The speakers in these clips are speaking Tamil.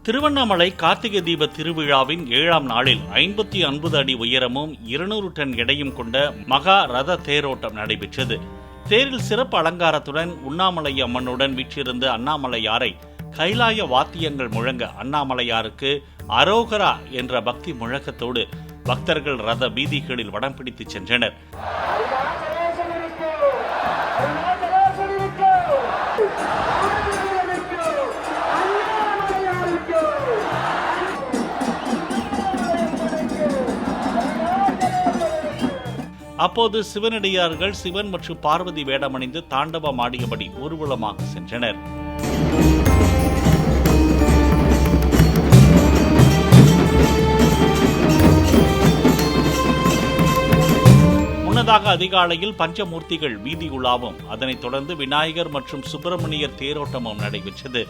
திருவண்ணாமலை கார்த்திகை தீப திருவிழாவின் 7ஆம் நாளில் 59 அடி உயரமும் 200 டன் எடையும் கொண்ட மகா ரத தேரோட்டம் நடைபெற்றது. தேரில் சிறப்பு அலங்காரத்துடன் உண்ணாமலை அம்மனுடன் வீற்றிருந்த அண்ணாமலையாரை கைலாய வாத்தியங்கள் முழங்க அண்ணாமலையாருக்கு அரோகரா என்ற பக்தி முழக்கத்தோடு பக்தர்கள் ரத வீதிகளில் வடம் பிடித்து சென்றனர். அப்போது சிவனடியார்கள் சிவன் மற்றும் பார்வதி வேடமணிந்து தாண்டவம் ஆடியபடி ஊர்வலமாக சென்றனர். முன்னதாக அதிகாலையில் பஞ்சமூர்த்திகள் வீதி உலாவும், அதனைத் தொடர்ந்து விநாயகர் மற்றும் சுப்பிரமணியர் தேரோட்டமும் நடைபெற்றது.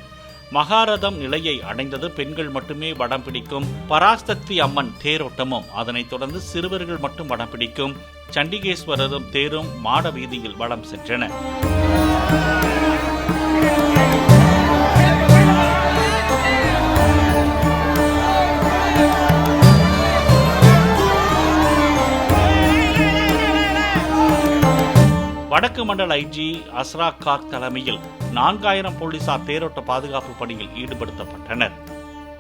மகாரதம் நிலையை அடைந்தது. பெண்கள் மட்டுமே வடம் பிடிக்கும் பராசக்தி அம்மன் தேரோட்டமும், அதனைத் தொடர்ந்து சிறுவர்கள் மட்டும் வடம் பிடிக்கும் சண்டிகேஸ்வரரும் தேரும் மாட வீதியில் வடம் சென்றன. வடக்கு மண்டல ஐஜி அஸ்ரா காக் தலைமையில் 4000 போலீசார் தேரோட்ட பாதுகாப்பு பணியில் ஈடுபடுத்தப்பட்டனர்.